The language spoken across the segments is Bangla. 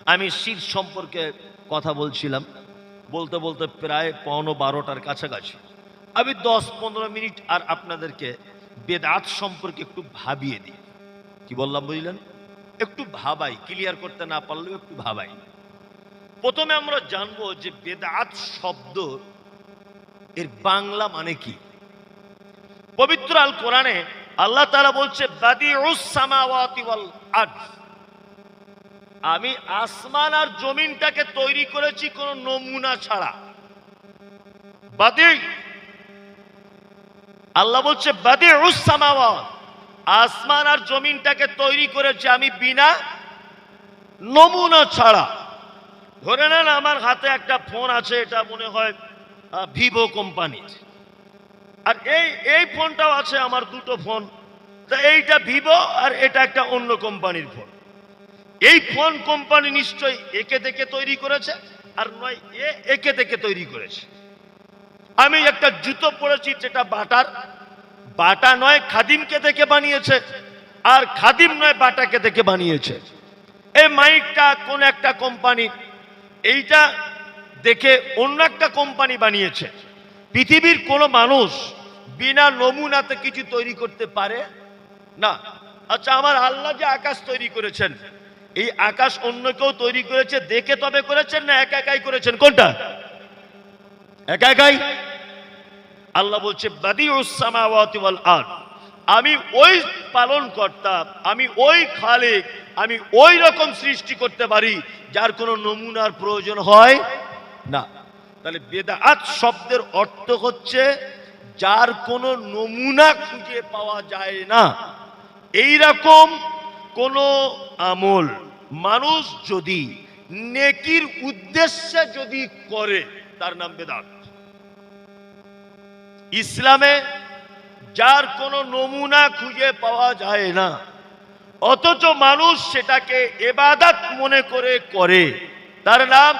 আমি শির সম্পর্কে কথা বলছিলাম, বলতে বলতে প্রায় 11:15টার কাছাকাছি। আমি 10-15 মিনিট আর আপনাদেরকে বেদাত সম্পর্কে একটু ভাবিয়ে দিই। কি বললাম বুঝলেন? একটু ভাবাই, ক্লিয়ার করতে না পারলেও একটু ভাবাই। প্রথমে আমরা জানবো যে বেদাত শব্দ এর বাংলা মানে কি। পবিত্র আল কোরআনে আল্লাহ তাআলা বলছে বাদিউস সামাওয়াতি ওয়াল আরদ, আমি আসমান আর জমিনটাকে তৈরি করেছি কোন নমুনা ছাড়া। বাদি, আল্লাহ বলছে বাদিউস সামাওয়াত, আসমান আর জমিনটাকে তৈরি করেছি আমি বিনা নমুনা ছাড়া। ধরে নেন আমার হাতে একটা ফোন আছে, এটা মনে হয় ভিভো কোম্পানির, আর এই ফোনটাও আছে আমার দুটো ফোন। তা এইটা ভিভো আর এটা একটা অন্য কোম্পানির ফোন। এই ফোন কোম্পানি নিশ্চয়ই একে দেখে তৈরি করেছে, আর নয় একে দেখে তৈরি করেছে। আমি একটা জুতো পরেছি যেটা বাটা নয় খাদিমকে দেখে বানিয়েছে, আর খাদিম নয় বাটাকে দেখে বানিয়েছে। এই মাইকটা কোন একটা কোম্পানি, এইটা দেখে অন্য একটা কোম্পানি বানিয়েছে। পৃথিবীর কোন মানুষ বিনা নমুনাতে কিছু তৈরি করতে পারে না। আচ্ছা, আমার আল্লাহ যে আকাশ তৈরি করেছেন, এই আকাশ অন্য কেউ তৈরি করেছে দেখে তবে করেছেন না একা একাই করেছেন? কোনটা? একা একাই। আল্লাহ বলছে বাদিউস সামাওয়াতি ওয়াল আরদ, আমি ওই পালন কর্তা, আমি ওই খালিক, আমি ওই রকম সৃষ্টি করতে পারি যার কোনো নমুনার প্রয়োজন হয় না। তাহলে বেদাত শব্দের অর্থ হচ্ছে যার কোনো নমুনা খুঁজে পাওয়া যায় না। এই রকম কোন আমল মানুষ যদি নেকির উদ্দেশ্যে যদি করে তার নাম বেদাত। ইসলামে যার কোনো নমুনা খুঁজে পাওয়া যায় না, অথচ মানুষ সেটাকে ইবাদত মনে করে তার নাম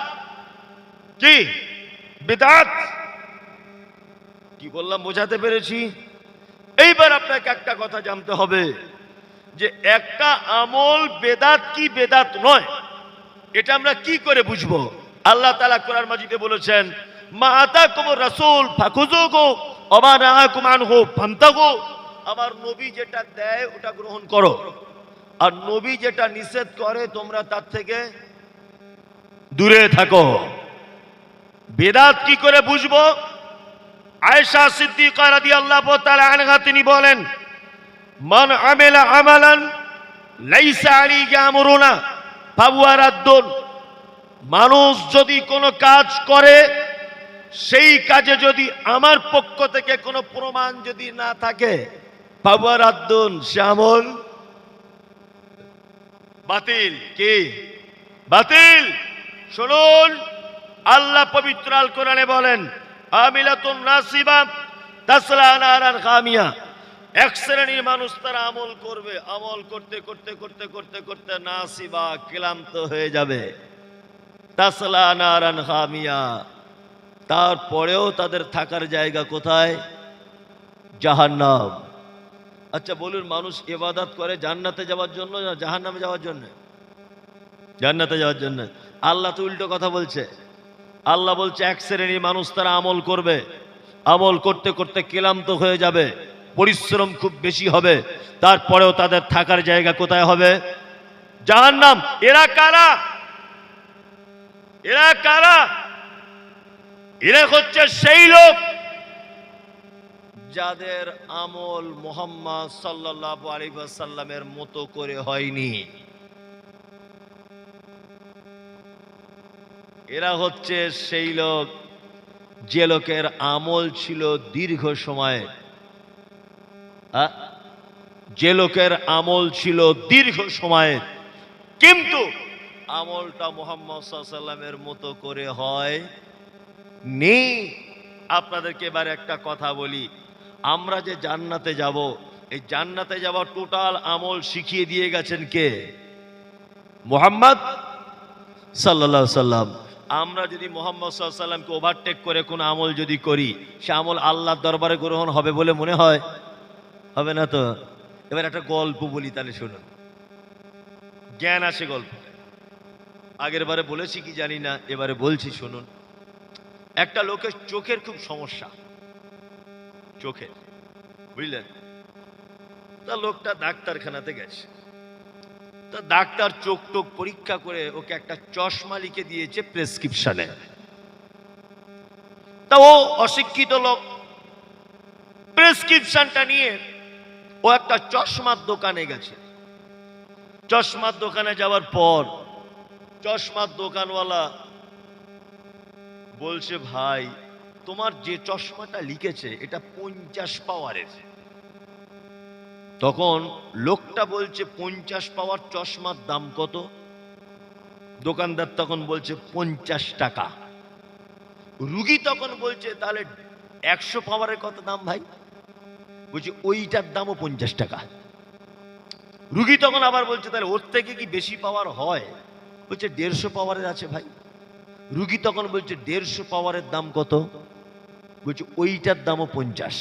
কি? বেদাত। কি বললাম বোঝাতে পেরেছি? এইবার আপনাকে একটা কথা জানতে হবে যে একটা আমল বেদাত কি বেদাত নয়, এটা আমরা কি করে বুঝবো? আল্লাহ তাআলা কোরআন মাজিদে বলেছেন মা আতাকুমুর রাসূল ফাখুযুহু ওয়া মা নাহাকুম আনহু ফান্তাহু। আমার নবী যেটা দেয় ওটা গ্রহণ করো, আর নবী যেটা নিষেধ করে তোমরা তার থেকে দূরে থাকো। বেদাত কি করে বুঝবো? আয়েশা সিদ্দিকা রাদিয়াল্লাহু তাআলা আনহা তিনি বলেন মান আমিলা আমালান লাইসা আলাইহি আমরুনা ফাহুয়া রাদ্দুন। মানুষ যদি কোনো কাজ করে, সেই কাজে যদি আমার পক্ষ থেকে কোনো প্রমাণ যদি না থাকে, ফাহুয়া রাদ্দুন, সে আমল বাতিল। কি বাতিল? শুনুন, আল্লাহ পবিত্র আল কোরআনে বলেন আমিলাতুন নাসিবা তাসলা নারান খামিয়া। এক শ্রেণীর মানুষ তারা আমল করবে, আমল করতে করতে করতে করতে করতে নাসিবা, ক্লান্ত হয়ে যাবে। তাসলা নারান খামিয়া, তারপরেও তাদের থাকার জায়গা কোথায়? জাহান্নাম। আচ্ছা বলুন, মানুষ ইবাদত করে জান্নাতে যাওয়ার জন্য না জাহান্নামে যাওয়ার জন্য? জান্নাতে যাওয়ার জন্য। আল্লাহ তো উল্টো কথা বলছে। আল্লাহ বলছে এক শ্রেণীর মানুষ তারা আমল করবে, আমল করতে করতে ক্লান্ত হয়ে যাবে, পরিশ্রম খুব বেশি হবে, তারপরেও তাদের থাকার জায়গা কোথায় হবে? জাহান্নাম। এরা কারা? এরা কারা? এরা হচ্ছে সেই লোক যাদের আমল মুহাম্মদ সাল্লাল্লাহু আলাইহি ওয়াসাল্লামের মতো করে হয়নি। এরা হচ্ছে সেই লোক যে লোকের আমল ছিল দীর্ঘ সময়, যে লোকের আমল ছিল দীর্ঘ সময়ের, কিন্তু আমলটা মুহাম্মদ সাল্লাল্লাহু আলাইহি ওয়াসাল্লামের মতো করে হয় নেই। আপনাদেরকে এবার একটা কথা বলি, আমরা যে জান্নাতে যাব, এই জান্নাতে যাওয়ার টোটাল আমল শিখিয়ে দিয়ে গেছেন কে? মুহাম্মদ সাল্লাল্লাহু আলাইহি ওয়াসাল্লাম। আমরা যদি মুহাম্মদ সাল্লাল্লাহু আলাইহি ওয়াসাল্লামকে ওভারটেক করে কোন আমল যদি করি, সে আমল আল্লাহর দরবারে গ্রহণ হবে বলে মনে হয়? হবে না তো। এবার একটা গল্প বলি, তাহলে শুনুন, জ্ঞান আসে গল্প। আগের বারে বলেছি কি জানি না, এবারে বলছি শুনুন। একটা লোকের চোখের খুব সমস্যা, চোখের, বুঝলেন? তা লোকটা ডাক্তারখানাতে গেছে। তা ডাক্তার চোখ টোক পরীক্ষা করে ওকে একটা চশমা লিখে দিয়েছে প্রেসক্রিপশনে। তা ও অশিক্ষিত লোক, প্রেসক্রিপশনটা নিয়ে ও একটা চশমার দোকানে গেছে। চশমার দোকানে যাওয়ার পর চশমার দোকানওয়ালা বলছে, ভাই তোমার যে চশমাটা লিখেছে এটা 50 পাওয়ারের। তখন লোকটা বলছে 50 পাওয়ার চশমার দাম কত? দোকানদার তখন বলছে 50 টাকা। রুগী তখন বলছে তাহলে 100 পাওয়ারের কত দাম ভাই? বলছে ওইটার দামও 50 টাকা। রুগী তখন আবার বলছে তাহলে ওর থেকে কি বেশি পাওয়ার হয়? বলছে 150 পাওয়ারের আছে ভাই। রুগী তখন বলছে 150 পাওয়ারের দাম কত? বলছে ওইটার দামও 50।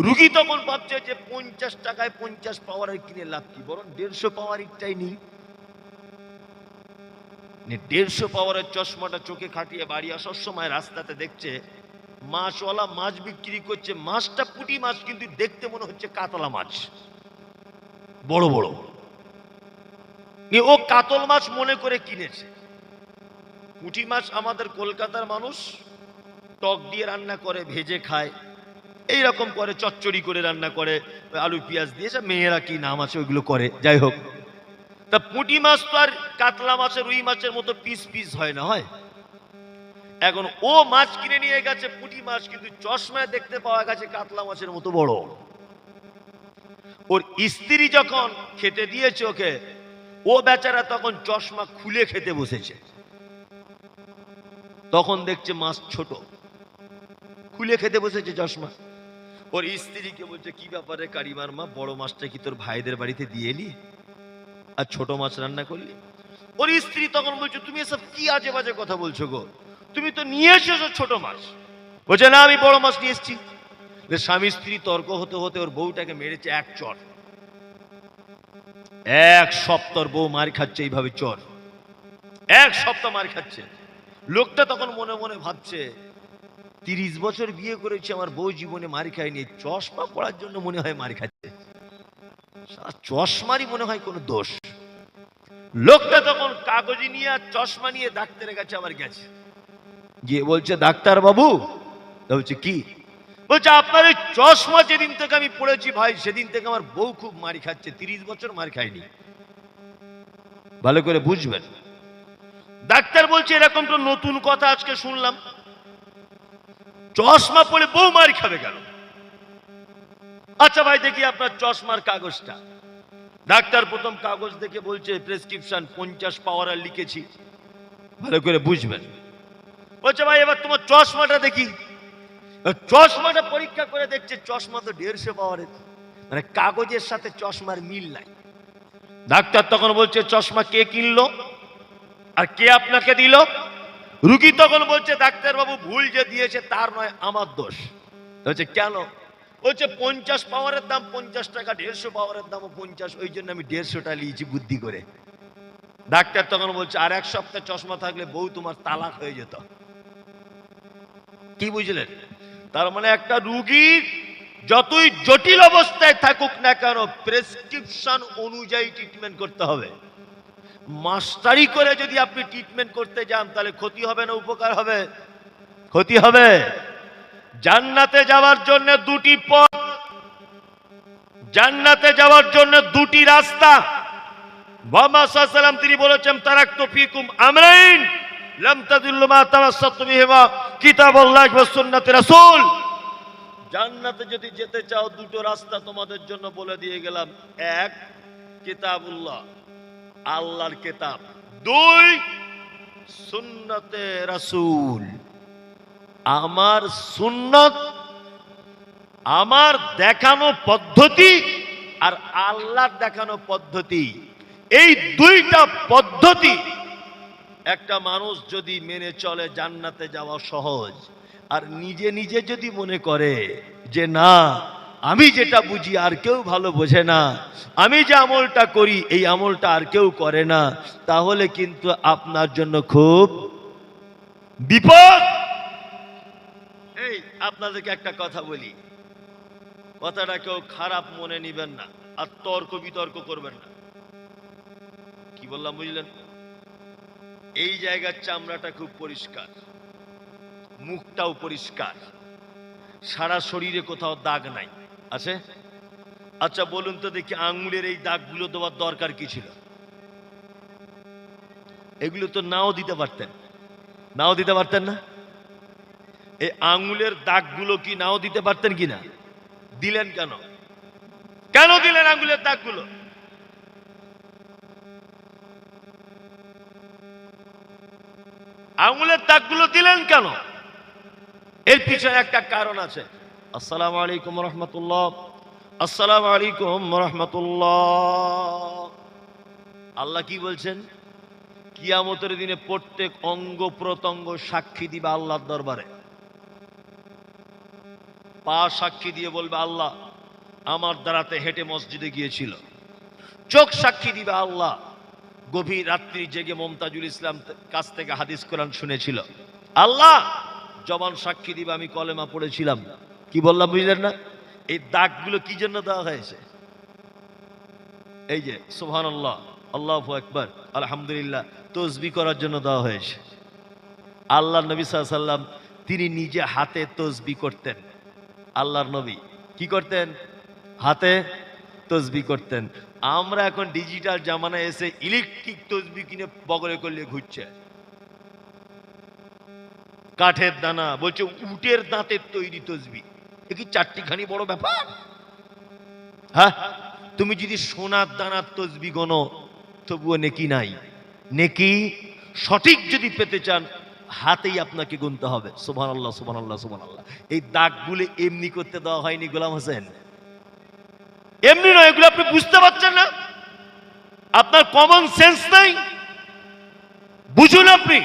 রুগী তখন ভাবছে যে 50 টাকায় 50 পাওয়ারের কিনে লাভ কি, বরং 150 পাওয়ারেরটাই নিই। 150 পাওয়ারের চশমাটা চোখে খাটিয়ে বাড়ি আসার সময় রাস্তাতে দেখছে মাছওয়ালা মাছ বিক্রি করছে। মাছটা পুঁটি মাছ, কিন্তু দেখতে মনে হচ্ছে কাতলা মাছ, বড় বড়। ও কাতল মাছ মনে করে কিনেছে। পুঁটি মাছ আমাদের কলকাতার মানুষ টক দিয়ে রান্না করে, ভেজে খায়, এইরকম করে, চচ্চড়ি করে রান্না করে, আলু পেঁয়াজ দিয়ে। মেয়েরা কি নাম আছে ওইগুলো করে, যাই হোক। তা পুঁটি মাছ তো আর কাতলা মাছের, রুই মাছের মতো পিস পিস হয় না, হয়? এখন ও মাছ কিনে নিয়ে গেছে পুঁটি মাছ, কিন্তু চশমায় দেখতে পাওয়া গেছে কাতলা মাছের মতো বড়। ওর স্ত্রী যখন খেতে দিয়েছে ওকে, ও বেচারা তখন চশমা খুলে খেতে বসেছে। তখন দেখছে মাছ ছোট, খুলে খেতে বসেছে চশমা। ওর স্ত্রীকে বলছে, কি ব্যাপারে কারিমার মা, বড় মাছটা কি তোর ভাইদের বাড়িতে দিয়ে এলি আর ছোট মাছ রান্না করলি? ওর স্ত্রী তখন বলছে, তুমি এসব কি আজে বাজে কথা বলছো গো, তুমি তো নিয়ে এসেছো ছোট মাছ। বলছে না, আমি বড় মাছ নিয়ে এসেছি। স্বামী স্ত্রী তর্ক হতে হতে ওর বউটাকে মেরেছে এক চর। এক সপ্তাহ বউ মার খাচ্ছে এইভাবে, চর এক সপ্তাহ মার খাচ্ছে। লোকটা তখন মনে মনে ভাবছে, 30 বছর বিয়ে করেছে, আমার বউ জীবনে মার খায়নি, চশমা পড়ার জন্য মনে হয় মার খাচ্ছে। চশমারই মনে হয় কোনো দোষ। লোকটা তখন কাগজি নিয়ে আর চশমা নিয়ে ডাক্তারের কাছে আবার গেছে। গিয়ে বলছে, ডাক্তার বাবু। বলছে কি? বলছে আপনার এই চশমা যেদিন থেকে আমি পড়েছি ভাই, সেদিন থেকে আমার বউ খুব মার খাচ্ছে, 30 বছর মার খায়নি। ভালো করে বুঝবেন। ডাক্তার বলছে, এরকম তো নতুন কথা আজকে শুনলাম, চশমা পড়ে বউ মার খাবে কেন? আচ্ছা ভাই দেখি আপনার চশমার কাগজটা। ডাক্তার প্রথম কাগজ দেখে বলছে, প্রেসক্রিপশন 50 পাওয়ারের লিখেছি। ভালো করে বুঝবেন। বলছে ভাই এবার তোমার চশমাটা দেখি। চশমাটা পরীক্ষা করে দেখছে চশমা তো 150 পাওয়ারের, মানে কাগজের সাথে চশমার মিল নাই। ডাক্তার তখন বলছে, চশমা কে কিনলো আর কে আপনাকে দিল? রুগী তখন বলছে, ডাক্তার বাবু ভুল যে দিয়েছে তার নয়, আমার দোষ। বলছে কেন? বলছে 50 পাওয়ারের দাম 50 টাকা, 150 পাওয়ারের দামও 50, ওই জন্য আমি 150টা নিয়েছি বুদ্ধি করে। ডাক্তার তখন বলছে, আর এক সপ্তাহ চশমা থাকলে বউ তোমার তালাক হয়ে যেত। কি বুঝলেন? তার মানে একটা রুগীর যতই জটিল অবস্থায় থাকুক না কেন, প্রেসক্রিপশন অনুযায়ী ট্রিটমেন্ট করতে হবে। মাস্টারি করে যদি আপনি ট্রিটমেন্ট করতে যান, তাহলে ক্ষতি হবে না উপকার হবে? ক্ষতি হবে। জান্নাতে যাওয়ার জন্য দুটি পথ, জান্নাতে যাওয়ার জন্য দুটি রাস্তা। মুহাম্মদ সাল্লাল্লাহু আলাইহি ওয়াসাল্লাম তিনি বলেছেন, তারাকতু ফীকুম আমরাইন লাম তাদিল্লু মা তামাসসাকতু বিহিমা কিতাবুল্লাহি ওয়া সুন্নাতি রাসূল। জান্নাতে যদি যেতে চাও, দুটো রাস্তা তোমাদের জন্য বলে দিয়ে গেলাম। এক, কিতাবুল্লাহ, আল্লাহর কিতাব। দুই, সুন্নতে রাসূল, আমার সুন্নত, আমার দেখানো পদ্ধতি আর আল্লাহর দেখানো পদ্ধতি। এই দুইটা পদ্ধতি একটা মানুষ যদি মেনে চলে, জান্নাতে যাওয়া সহজ। আর নিজে নিজে যদি মনে করে যে না আমি যেটা বুঝি আর কেউ ভালো বোঝে না, আমি যে আমলটা করি এই আমলটা আর কেউ করে না, তাহলে কিন্তু আপনার জন্য খুব বিপদ। এই আপনাদেরকে একটা কথা বলি, কথাটা কেউ খারাপ মনে নিবেন না, আর তর্ক বিতর্ক করবেন না। কি বললাম বুঝলেন? এই জায়গার চামড়াটা খুব পরিষ্কার, মুখটাও পরিষ্কার, সারা শরীরে কোথাও দাগ নাই, আছে? আচ্ছা বলুন তো দেখি, আঙ্গুলের এই দাগগুলো দেওয়ার দরকার কি ছিল? এগুলো তো নাও দিতে পারতেন, নাও দিতে পারতেন না? এই আঙ্গুলের দাগগুলো কি নাও দিতে পারতেন কিনা? দিলেন কেন? কেন দিলেন আঙ্গুলের দাগগুলো? আঙ্গুলের দাগগুলো দিলেন কেন? এর পিছনে একটা কারণ আছে। আসসালামু আলাইকুম রহমতুল্লাহ, আসসালামু আলাইকুম রহমতুল্লাহ। আল্লাহ কি বলছেন? কিয়ামতের দিনে প্রত্যেক অঙ্গ প্রত্যঙ্গ সাক্ষী দিবে আল্লাহর দরবারে। পা সাক্ষী দিয়ে বলবে আল্লাহ আমার দ্বারাতে হেঁটে মসজিদে গিয়েছিল। চোখ সাক্ষী দিবে আল্লাহ গভীর রাত্রি জেগে মমতাজুল ইসলাম কাছ থেকে হাদিস কোরআন শুনেছিল। আল্লাহ জবান সাক্ষী দিবে আমি কলেমা পড়েছিলাম। কি বললাম বুঝলেন না? এই দাগগুলো কি জন্য দেওয়া হয়েছে? এই যে সুবহানাল্লাহ, আল্লাহু আকবার, আলহামদুলিল্লাহ তাসবিহ করার জন্য দেওয়া হয়েছে। আল্লাহর নবী সাল্লাল্লাহু আলাইহি ওয়াসাল্লাম তিনি নিজে হাতে তাসবিহ করতেন। আল্লাহর নবী কি করতেন? হাতে তাসবিহ করতেন। আমরা এখন ডিজিটাল জামানায় এসে ইলেকট্রিক তাসবিহ কিনে বগলে করলে ঘুরছে। কাঠের দানা বলছে উটের দাঁতের তৈরি তাসবিহ। এ কি চারটিখানি বড় ব্যাপার? হ্যাঁ, তুমি যদি সোনার দানার তাসবিহ গনো তবুও নেকি নাই। নেকি সঠিক যদি পেতে চান হাতেই আপনাকে গুনতে হবে। সুবহানাল্লাহ, সুবহানাল্লাহ, সুবহানাল্লাহ। এই দাগগুলো এমনি করতে দেওয়া হয়নি গোলাম হোসেন, এমনি নয়। এগুলো আপনি বুঝতে পারছেন না, আপনার কমন সেন্স নাই। বুঝুন আপনি।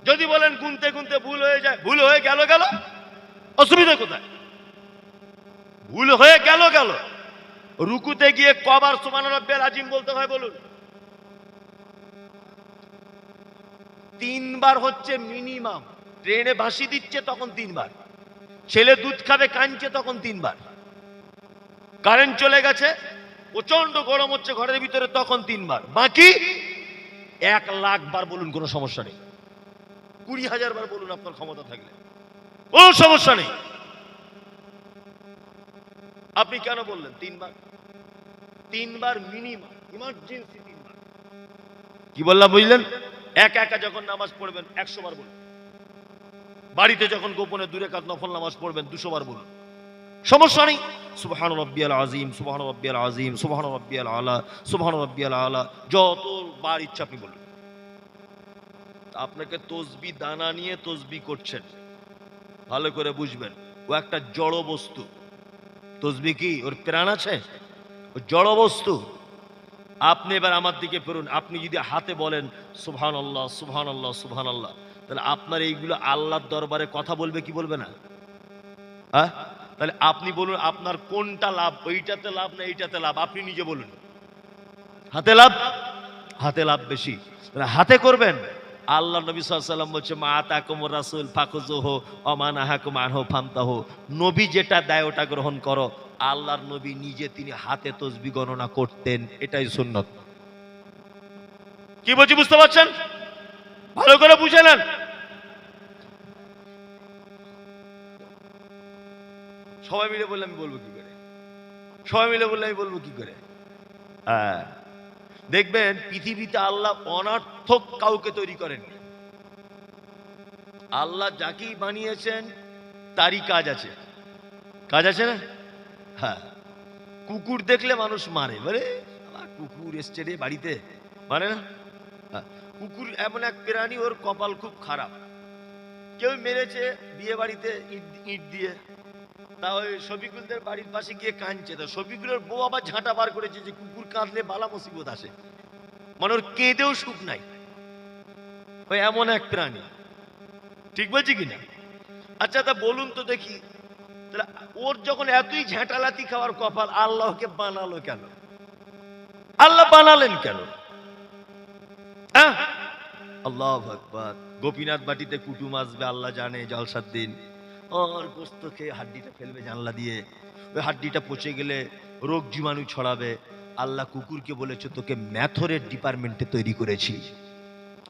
যদি বলেন গুনতে গুনতে ভুল হয়ে যায়, ভুল হয়ে গেল গেল, অসুবিধা কোথায়? ভুল হয়ে গেল গেল। রুকুতে গিয়ে কবার সুবহান রাব্বিয়াল আযীম বলতে হয় বলুন? 3 বার হচ্ছে মিনিমাম। ট্রেনে বাঁশি দিচ্ছে তখন 3 বার, ছেলে দুধ খাবে কাঁদছে তখন 3 বার, কারেন্ট চলে গেছে প্রচন্ড গরম হচ্ছে ঘরের ভিতরে তখন 3 বার। বাকি 1,00,000 বার বলুন, কোনো সমস্যা নেই। 20,000 বার বলুন আপনার ক্ষমতা থাকলে, কোনো সমস্যা নেই। আপনি কেন বললেন 3 বার? 3 বার মিনিমাম, ইমার্জেন্সি 3 বার। কি বললাম বুঝলেন? একা একা যখন নামাজ পড়বেন 100 বার বলুন। বাড়িতে যখন গোপনে দূরে কাজ নফল নামাজ পড়বেন 200 বার বলুন, সমস্যা নেই। সুবহান রাব্বিয়াল আযীম, সুবহান রাব্বিয়াল আযীম, সুবহান রাব্বিয়াল আলা, সুবহান রাব্বিয়াল আলা, যত বার ইচ্ছা আপনি বলুন। আপনাকে তসবিহ দানা নিয়ে তসবিহ করছেন, ভালো করে বুঝবেন। ও একটা জড় বস্তু। তসবিহ কি ওর প্রাণ আছে? ও জড় বস্তু। আপনি এবার আমার দিকে ফিরুন। আপনি যদি হাতে বলেন সুবহানাল্লাহ, সুবহানাল্লাহ, সুবহানাল্লাহ, তাহলে আপনার এইগুলো আল্লাহর দরবারে কথা বলবে কি বলবে না? হ্যাঁ, তাহলে আপনি বলুন আপনার কোনটা লাভ? ওইটাতে লাভ না এইটাতে লাভ? আপনি নিজে বলুন। হাতে লাভ, হাতে লাভ বেশি। তাহলে হাতে করবেন। আল্লাহ নবী সাল্লাল্লাহু আলাইহি ওয়াসাল্লাম বলছে মা আতাকুমুর রাসূল ফাখুযুহু ওয়া মা নাহাকুম আনহু ফান্তাহু। নবী যেটা দেয় ওটা গ্রহণ করো। আল্লাহর নবী নিজে তিনি হাতে তাসবিহ গণনা করতেন, এটাই সুন্নাত। কি বলছি বুঝতে পারছেন? ভালো করে বুঝে নেন। সবাই মিলে বললে আমি বলবো কি করে? সবাই মিলে বললে আমি বলবো কি করে? হ্যাঁ, দেখবেন পৃথিবীতে আল্লাহ অনর্থক কাউকে তৈরি করেননি। আল্লাহ যাকেই বানিয়েছেন তারই কাজ আছে। কাজ আছে না? হ্যাঁ, কুকুর দেখলে মানুষ মারে, বলে কুকুর এসছে রে বাড়িতে, মানে না? হ্যাঁ, কুকুর এমন এক প্রাণী, ওর কপাল খুব খারাপ। কেউ মেরেছে বিয়ে বাড়িতে ইট দিয়ে, তা ওই শফিকুলদের বাড়ির পাশে গিয়ে কাঁদছে। তা শফিকুলের বউ আবার ঝাঁটা বার করেছে যে কুকুর কাঁদলে বালা মুসিবত আসে, মানে ওর কেঁদেও সুখ নাই। ওই এমন এক প্রাণী। ঠিক বলছি কিনা? আচ্ছা তা বলুন তো দেখি, তাহলে ওর যখন এতই ঝেঁটালাতি খাওয়ার কপাল, আল্লাহকে বানালো কেন? আল্লাহ বানালেন কেন? আল্লাহু আকবার। গোপীনাথ বাটিতে কুটুম আসবে, আল্লাহ জানে, জলসার দিন ওর গোস্ত খেয়ে হাড্ডিটা ফেলবে জানলা দিয়ে, ওই হাড্ডিটা পচে গেলে রোগ জীবাণু ছড়াবে। আল্লাহ কুকুরকে বলেছে তোকে ম্যাথরের ডিপার্টমেন্টে তৈরি করেছি,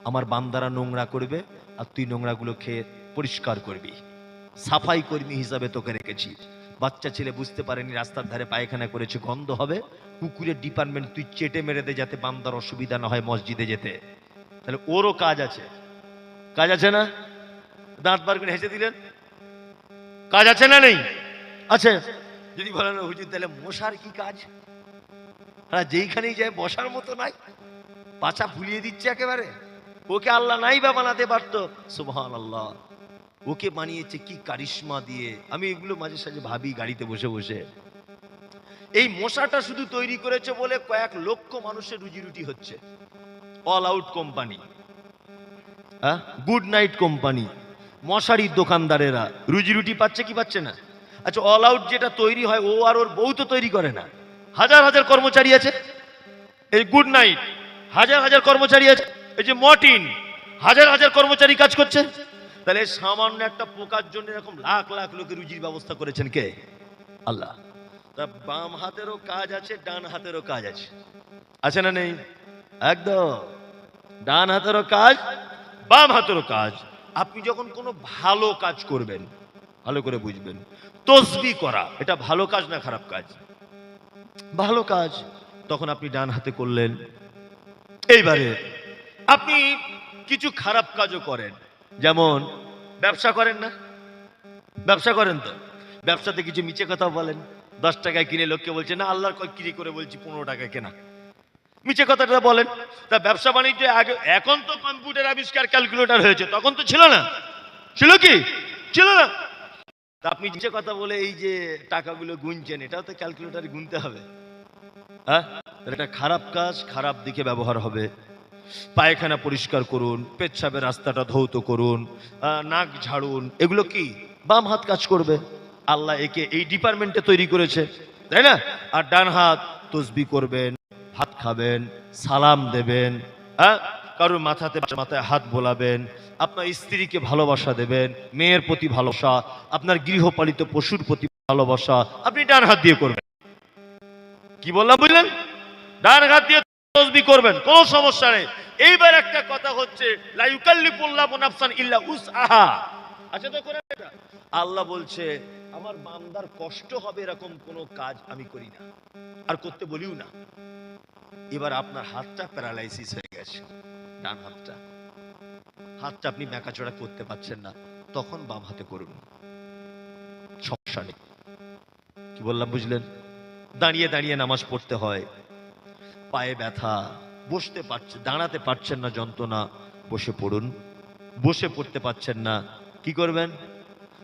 আমার বান্দারা নোংরা করবে আর তুই নোংরাগুলো খেয়ে পরিষ্কার করবি, সাফাই কর্মী হিসাবে তোকে রেখেছি। বাচ্চা ছেলে বুঝতে পারেনি রাস্তার ধারে পায়খানা করেছে, গন্ধ হবে, কুকুরের ডিপার্টমেন্ট তুই চেটে মেরে দে যাতে বান্দার অসুবিধা না হয় মসজিদে যেতে। তাহলে ওরও কাজ আছে, কাজ আছে না? দাঁত বার করে হেসে দিলেন, কাজ আছে না নেই? আছে। যদি বলেন হুজুর তাহলে মশার কি কাজ? যেইখানেই যায় বসার মতো নাই, পাছা ফুলিয়ে দিচ্ছে একেবারে। ওকে আল্লাহ নাই বা বানাতে পারতো? সুবহানাল্লাহ, ওকে বানিয়েছে কি কারিশমা দিয়ে। আমি এগুলো মাঝে সাঝে ভাবি গাড়িতে বসে বসে, এই মশাটা শুধু তৈরি করেছে বলে কয়েক লক্ষ মানুষের রুজি রুটি হচ্ছে। All out company, good night company, মশারির দোকানদারেরা রুজি রুটি পাচ্ছে কি পাচ্ছে না? আচ্ছা, অল আউট যেটা তৈরি হয় ও আর ওর বউ তো তৈরি করে না, হাজার হাজার কর্মচারী আছে। এই গুড নাইট হাজার হাজার কর্মচারী আছে, এই যে মর্টিন হাজার হাজার কর্মচারী কাজ করছে। তাহলে সামান্য একটা পোকার জন্য এরকম লাখ লাখ লোকের রুজির ব্যবস্থা করেছেন কে? আল্লাহ। তা বাম হাতেরও কাজ আছে, ডান হাতেরও কাজ আছে, আছে না নেই? একদম, ডান হাতেরও কাজ, বাম হাতেরও কাজ। আপনি যখন কোনো ভালো কাজ করবেন, ভালো করে বুঝবেন, তসবিহ করা এটা ভালো কাজ না খারাপ কাজ? ভালো কাজ। তখন আপনি ডান হাতে করলেন। এইবারে আপনি কিছু খারাপ কাজও করেন, যেমন ব্যবসা করেন না? ব্যবসা করেন তো, ব্যবসাতে কিছু মিছে কথা বলেন। 10 টাকায় কিনে লোককে বলছে না আল্লাহর কিনে করে বলছি 15 টাকায় কেনা, মিছে কথাটা বলেন। তা ব্যবসা বাণিজ্য আগে, এখন তো কম্পিউটার আবিষ্কার, ক্যালকুলেটর হয়েছে, তখন তো ছিল না। ছিল কি? ছিল না। তা আপনি মিছে কথা বলে এই যে টাকাগুলো গুনছেন, এটাও তো ক্যালকুলেটরে গুনতে হবে। হ্যাঁ, এটা খারাপ কাজ, খারাপ দিকে ব্যবহার হবে। পায়খানা পরিষ্কার করুন, পেচ্ছাবের রাস্তাটা ধৌত করুন, নাক ঝাড়ুন, এগুলো কি বাম হাত কাজ করবে। আল্লাহ একে এই ডিপার্টমেন্টে তৈরি করেছে, তাই না? আর ডান হাত তসবিহ করবেন, ভাত খাবেন, সালাম দেবেন, কারোর মাথায় হাত বোলাবেন, আপনার স্ত্রীকে ভালোবাসা দেবেন, মেয়ের প্রতি ভালোবাসা, আপনার গৃহপালিত পশুর প্রতি ভালোবাসা আপনি ডান হাত দিয়ে করবেন। কি বললাম বুঝলেন? ডান হাত দিয়ে তসবিহ করবেন, কোনো সমস্যা নেই। এইবার একটা কথা হচ্ছে, লা ইউকাল্লিফুল্লাহু নাফসান ইল্লা উসআহা। আচ্ছা, তো করে এটা আল্লাহ বলছে আমার বান্দার কষ্ট হবে এরকম কোনো কাজ আমি করি না, আর করতে বলিও না। এবার আপনার হাতটা প্যারালাইসিস হয়ে গেছে, ডান হাতটা আপনি মেকাচড়া করতে পারছেন না, তখন বাম হাতে করুন, সমস্যা নেই। কি বললাম বুঝলেন? দাঁড়িয়ে দাঁড়িয়ে নামাজ পড়তে হয়, পায়ে ব্যথা, বসতে পারছে, দাঁড়াতে পারছেন না, যন্ত্রণা, বসে পড়ুন। বসে পড়তে পারছেন না, কি করবেন?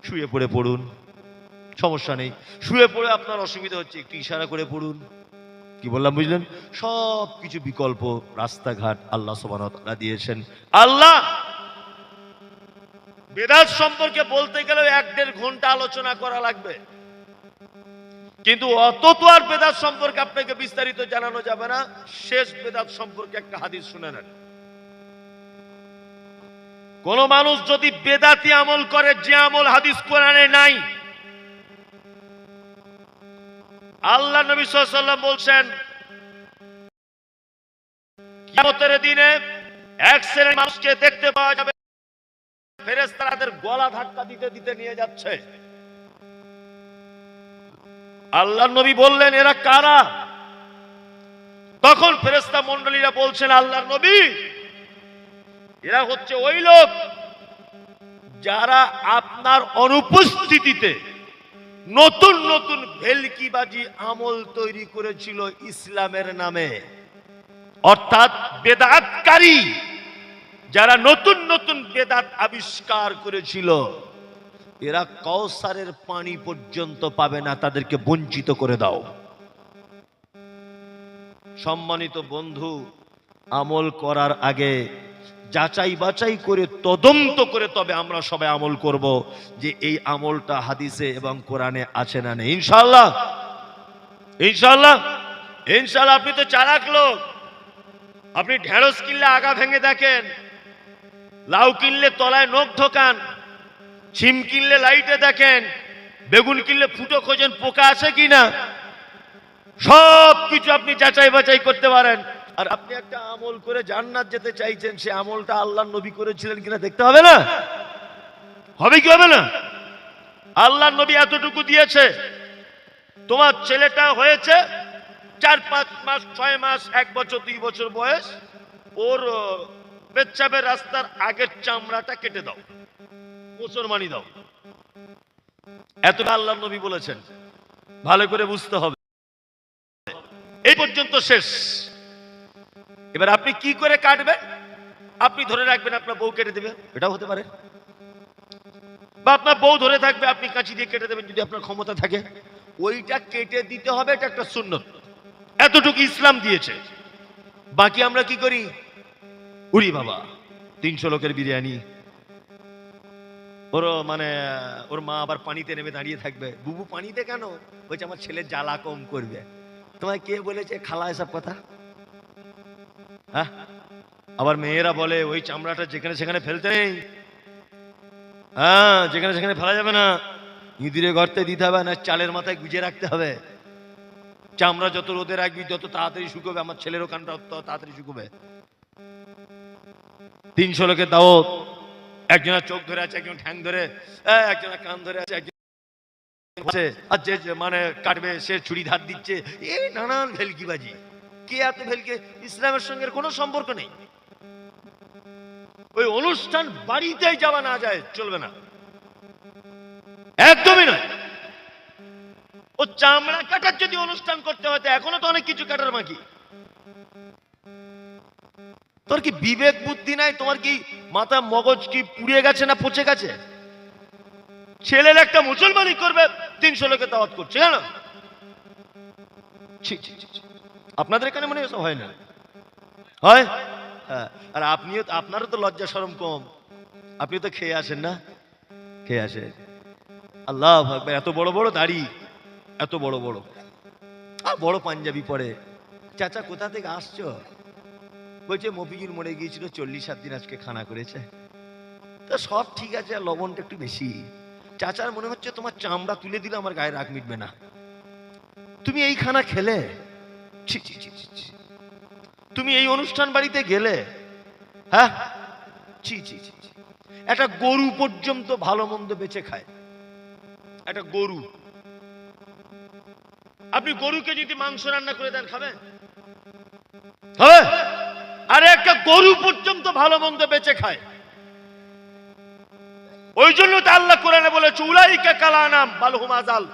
শুয়ে পড়ে পড়ুন, সমস্যা নেই। শুয়ে পড়ে আপনার অসুবিধা হচ্ছে, একটু ইশারা করে পড়ুন। কি বললাম বুঝলেন? সব কিছু বিকল্প রাস্তাঘাট আল্লাহ সুবহানাহু ওয়া তাআলা দিয়েছেন। আল্লাহ বেদাত সম্পর্কে বলতে গেলে 1-1.5 ঘন্টা আলোচনা করা লাগবে, কিন্তু অত তো আর বেদাত সম্পর্কে আপনাকে বিস্তারিত জানানো যাবে না। শেষ বেদাত সম্পর্কে একটা হাদিস শুনে নেন। কোন মানুষ যদি বেদাতি আমল করে, যে আমল হাদিস কোরআনে নাই, আল্লাহ নবী সাল্লাল্লাহু আলাইহি ওয়াসাল্লাম বলছেন কিয়ামতের দিনে এক শ্রেণীর মানুষকে দেখতে পাওয়া যাবে, ফেরেশতারা তাদের গলা ধাক্কা দিতে দিতে নিয়ে যাচ্ছে। আল্লাহ নবী বললেন এরা কারা? তখন ফেরেশতা মণ্ডলীরা বলছেন আল্লাহর নবী, এরা হচ্ছে ওই লোক যারা আপনার অনুপস্থিতিতে নতুন নতুন ভেলকিবাজি আমল তৈরি করেছিল ইসলামের নামে, অর্থাৎ বেদাতকারী, যারা নতুন নতুন বেদাত আবিষ্কার করেছিল, এরা কাউসারের পানি পর্যন্ত পাবে না, তাদেরকে বঞ্চিত করে দাও। সম্মানিত বন্ধু, আমল করার আগে যাচাই বাছাই করে তদন্ত করে তবে আমরা সবাই আমল করব যে এই আমলটা হাদিসে এবং কোরআনে আছে না নেই। ইনশাআল্লাহ, ইনশাআল্লাহ, ইনশাআল্লাহ। আপনি তো চালাক লোক, আপনি ঢেঁড়স কিনলে আগা ভেঙে দেখেন, লাউ কিনলে তলায় নখ ঢোকান, ছিম কিনলে লাইটে দেখেন, বেগুন কিনলে ফুটো খোঁজেন পোকা আছে কিনা, সব কিছু আপনি যাচাই বাছাই করতে পারেন। আর আপনি একটা আমল করে জান্নাত যেতে চাইছেন, সে আমলটা আল্লাহর নবী করেছিলেন কিনা দেখতে হবে না? হবে কি হবে না? আল্লাহর নবী এতটুকু দিয়েছে, তোমার ছেলেটা হয়েছে 4-5 মাস, 6 মাস, 1 বছর, 2 বছর বয়স, ওর পেচ্ছাবের রাস্তার আগের চামড়াটা কেটে দাও, মুসলমানি দাও। এতটা আল্লাহর নবী বলেছেন, ভালো করে বুঝতে হবে। এই পর্যন্ত শেষ। এবার আপনি কি করে কাটবেন? আপনি ধরে রাখবেন আপনার বউ কেটে দেবে, এটাও হতে পারে, বা আপনার বউ ধরে থাকবে, আপনি কাঁচি দিয়ে কেটে দেবেন যদি আপনার ক্ষমতা থাকে। ওইটা কেটে দিতে হবে, এটা একটা সুন্নত। এতটুকু ইসলাম দিয়েছে। বাকি আমরা কি করি? উরি বাবা, 300 লোকের বিরিয়ানি, ওর মানে ওর মা আবার পানিতে নেমে দাঁড়িয়ে থাকবে। বুবু পানিতে কেন? বলছে আমার ছেলে জ্বালা কম করবে। তোমায় কে বলেছে খালা এসব কথা? হ্যাঁ, আবার মেয়েরা বলে ওই চামড়াটা যেখানে সেখানে ফেলতে নেই, হ্যাঁ, যেখানে সেখানে ফেলা যাবে না, ইঁদুরে গর্তে দিতে হবে, না চালের মাথায় গুজে রাখতে হবে। চামড়া যত রোদে রাখবি যত তাড়াতাড়ি শুকোবে, আমার ছেলেরও কানটা তত তাড়াতাড়ি শুকোবে। 300 লোকের দাওয়াত, একজনের চোখ ধরে আছে, একজন ঠ্যাং ধরে, একজনের কান ধরে আছে, একজন আর যে মানে কাটবে সে ছুরি ধার দিচ্ছে, এই নানান ভেলকিবাজি। কে এত ভেলকে? ইসলামের সঙ্গে কোনো সম্পর্ক নেই। ওই অনুষ্ঠান বাড়িতেই যাওয়া না যায়, চলবে না, একদমই নয়। ও চামড়া কাটার যদি অনুষ্ঠান করতে হয়, এখনো তো অনেক কিছু কাটার বাকি। তোর কি বিবেক বুদ্ধি নাই? তোমার কি মাথা মগজ কি পুড়িয়ে গেছে না পচে গেছে? ছেলের একটা মুসলমানি করবে, 300 লোকে দাওয়াত করছে কেন? আপনাদের এখানে মনে এসব হয় না? হয়? হ্যাঁ। আর আপনিও, আপনারও তো লজ্জা শরম কম, আপনি তো খেয়ে আসেন না? খেয়ে আসেন। আল্লাহু আকবার। এত বড় বড় দাড়ি, এত বড় বড়, আর বড় পাঞ্জাবি পরে। চাচা কোথা থেকে আসছো? বলছে মফিজুর মরে গিয়েছিল, 40-7 দিন আজকে খানা করেছে। তো সব ঠিক আছে, আর লবণটা একটু বেশি। চাচার মনে হচ্ছে তোমার চামড়া তুলে দিলে আমার গায়ে রাগ মিটবে না, তুমি এই খানা খেলে, তুমি এই অনুষ্ঠান বাড়িতে গেলে, হ্যাঁ, ছি ছি ছি। একটা গরু পর্যন্ত ভালো মন্দ বেঁচে খায়, একটা গরু। আপনি গরুকে যদি মাংস রান্না করে দেন, খাবে? হবে? আরে একটা গরু পর্যন্ত ভালো মন্দ বেঁচে খায়। ওই জন্য তো আল্লাহ কোরআনে বলেছে উলাইকা কালানাম বাল হুম আযাল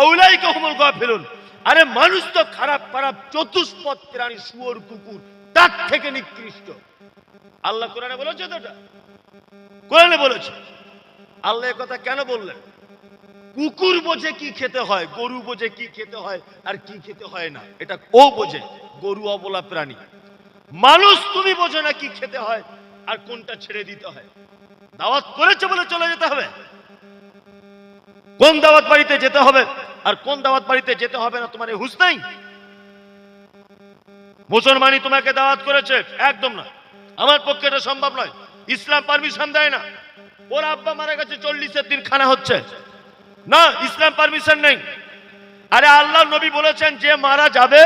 আউলাইকা হুমুল গাফিলুন। আরে মানুষ তো খারাপ খারাপ চতুষ্পদ প্রাণী, শুয়োর কুকুর, তার থেকে নিকৃষ্ট। আল্লাহ কোরআনে বলেছে তো, এটা কোরআনে বলেছে। আল্লাহ এই কথা কেন বললেন? কুকুর বোঝে কি খেতে হয়, গরু বোঝে কি খেতে হয় আর কি খেতে হয় না, এটা ও বোঝে। গরু অবলা প্রাণী। মানুষ তুমি বোঝো না কি খেতে হয় আর কোনটা ছেড়ে দিতে হয়। দাওয়াত করেছে বলে চলে যেতে হবে? কোন দাওয়াত বাড়িতে যেতে হবে আর কোন দাওয়াত বাড়িতে যেতে হবে না তোমার এই হুঁশ নাই? মুসলমানই তোমাকে দাওয়াত করেছে? একদম না, আমার পক্ষে এটা সম্ভব নয়। ইসলাম পারমিশন দেয় না। ওর আব্বা মারা গেছে, 40 দিন খানা হচ্ছে না, ইসলাম পারমিশন নেই। আরে আল্লাহ নবী বলেছেন যে মারা যাবে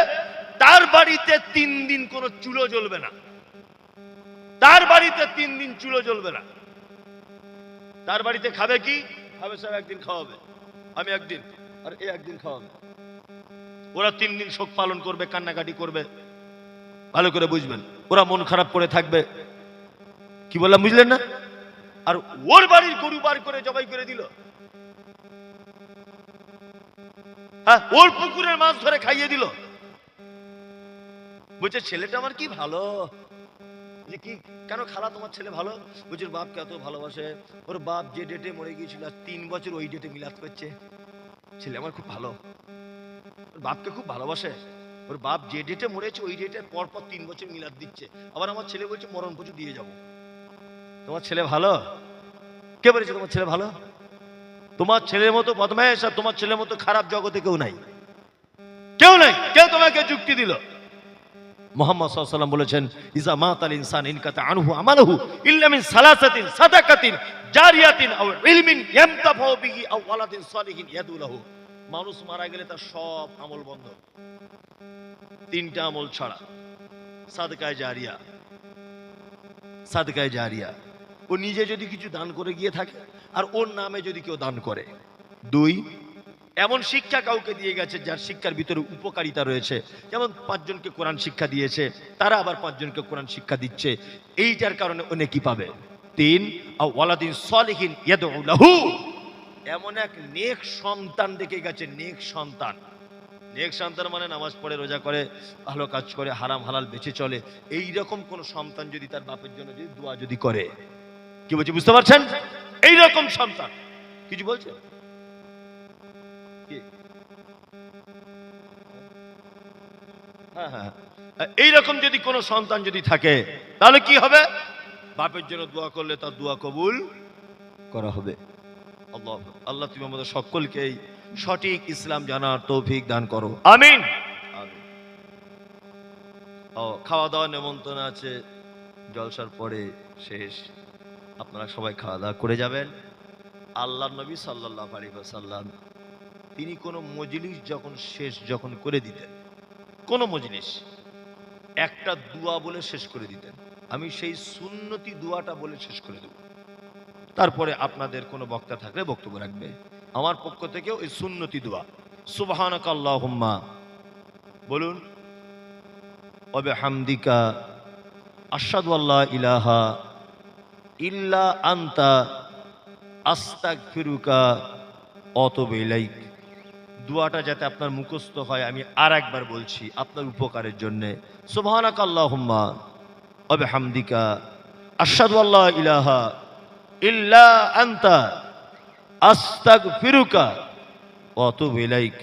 তার বাড়িতে 3 দিন কোনো চুলো জ্বলবে না, তার বাড়িতে 3 দিন চুলো জ্বলবে না। তার বাড়িতে খাবে কি? খাবে সব একদিন খাওয়াবে, আমি একদিন, আর এ একদিন খাওয়াবে। ওরা 3 দিন শোক পালন করবে, কান্নাকাটি করবে। ভালো করে বুঝবেন, ওরা মন খারাপ করে থাকবে। কি বললাম বুঝলেন না? আর ওর বাড়ির গরু বার করে জবাই করে দিল, হ্যাঁ, ওর পুকুরের মাছ ধরে খাইয়ে দিল। বলছে ছেলেটা আমার কি ভালো। যে কি কেন খালা তোমার ছেলে ভালো? বলছে বাপকে এত ভালোবাসে, ওর বাপ যে ডেটে মরে গিয়েছিল 3 বছর ওই ডেটে মিলাদ করছে। ছেলে আমার খুব ভালো, ওর বাপকে খুব ভালোবাসে, ওর বাপ যে ডেটে মরেছে ওই ডেটের পর পর 3 বছর মিলাদ দিচ্ছে। আবার আমার ছেলে বলছে মরণ পুজো দিয়ে যাব। তোমার ছেলে ভালো? কে বলেছে তোমার ছেলে ভালো? তোমার ছেলের মতো বদমায়েশ আর তোমার ছেলের মতো খারাপ জগতে কেউ নাই, কেউ নাই। কেউ তোমাকে যুক্তি দিল? মুহাম্মদ সাল্লাল্লাহু আলাইহি ওয়াসাল্লাম বলেছেন, ইজা মাতাল ইনসান ইনকাতা আনহু আমালুহু ইল্লা মিন সালাসাতিন সাদাকাতিন জারিয়াতিন আও ইলমিন ইয়ামতাফাউ বিহি আও ওয়ালাদিন সালিহিন ইয়াদু লাহু। মানুষ মারা গেলে তার সব আমল বন্ধ, তিনটা আমল ছাড়া। সাদকায়ে জারিয়া, সাদকায়ে জারিয়া, ও নিজে যদি কিছু দান করে গিয়ে থাকে আর ওর নামে যদি কেউ দান করে। দুই, এমন শিক্ষা কাউকে দিয়ে গেছে যার শিক্ষার ভিতরে উপকারিতা রয়েছে, যেমন 5 জনকে কোরআন শিক্ষা দিয়েছে, তারা আবার 5 জনকে কোরআন শিক্ষা দিচ্ছে, এইটার কারণে ও নেকি পাবে। 3, আও ওয়ালাদিন সালিহিন ইয়াদউ লাহু, এমন এক নেক সন্তান দেখে গেছে, নেক সন্তান। নেক সন্তান মানে নামাজ পড়ে, রোজা করে, ভালো কাজ করে, হারাম হালাল বেঁচে চলে, এই রকম কোন সন্তান যদি তার বাপের জন্য যদি দোয়া যদি করে, কি বলছি বুঝতে পারছেন? এই রকম সন্তান। কিছু বলছে? হ্যাঁ হ্যাঁ, এইরকম যদি কোনো সন্তান যদি থাকে তাহলে কি হবে? বাপের জন্য দোয়া করলে তার দোয়া কবুল করা হবে। আল্লাহ আল্লাহ তুমি আমাদের সকলকে সঠিক ইসলাম জানার তৌফিক দান করো, আমিন। ও খাওয়া দাওয়া নেমন্তন্ন আছে, জলসার পরে শেষ, আপনারা সবাই খাওয়া দাওয়া করে যাবেন। আল্লাহর নবী সাল্লাল্লাহু আলাইহি ওয়াসাল্লাম তিনি কোনো মজলিস যখন শেষ যখন করে দিতেন, কোন মজলিস একটা দোয়া বলে শেষ করে দিতেন। আমি সেই সুন্নতি দোয়াটা বলে শেষ করে দেব, তারপরে আপনাদের কোনো বক্তা থাকলে বক্তব্য রাখবে। আমার পক্ষ থেকেও এই সুন্নতি দোয়া, সুবহানাকা আল্লাহুম্মা বলুন ওয়া বিহামদিকা আশহাদু আল্লা ইলাহা ইল্লা আনতা আস্তাগফিরুকা ওয়া আতুবু ইলাইক। দোয়াটা যাতে আপনার মুখস্থ হয়, আমি আর একবার বলছি আপনার উপকারের জন্য। সুবহানাকা আল্লাহুম্মা ওয়া বিহামদিকা আশহাদু আল্লা ইলাহা ইল্লা আনতা আস্তাগফিরুকা ওয়া আতুবু ইলাইক।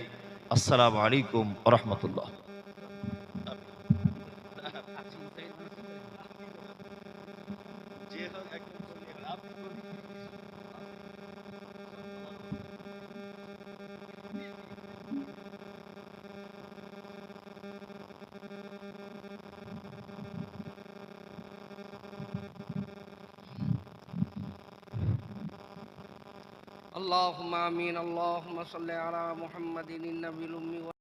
আসসালামু আলাইকুম ওয়া রাহমাতুল্লাহ। اللهم آمين اللهم صل على محمد النبي الأمي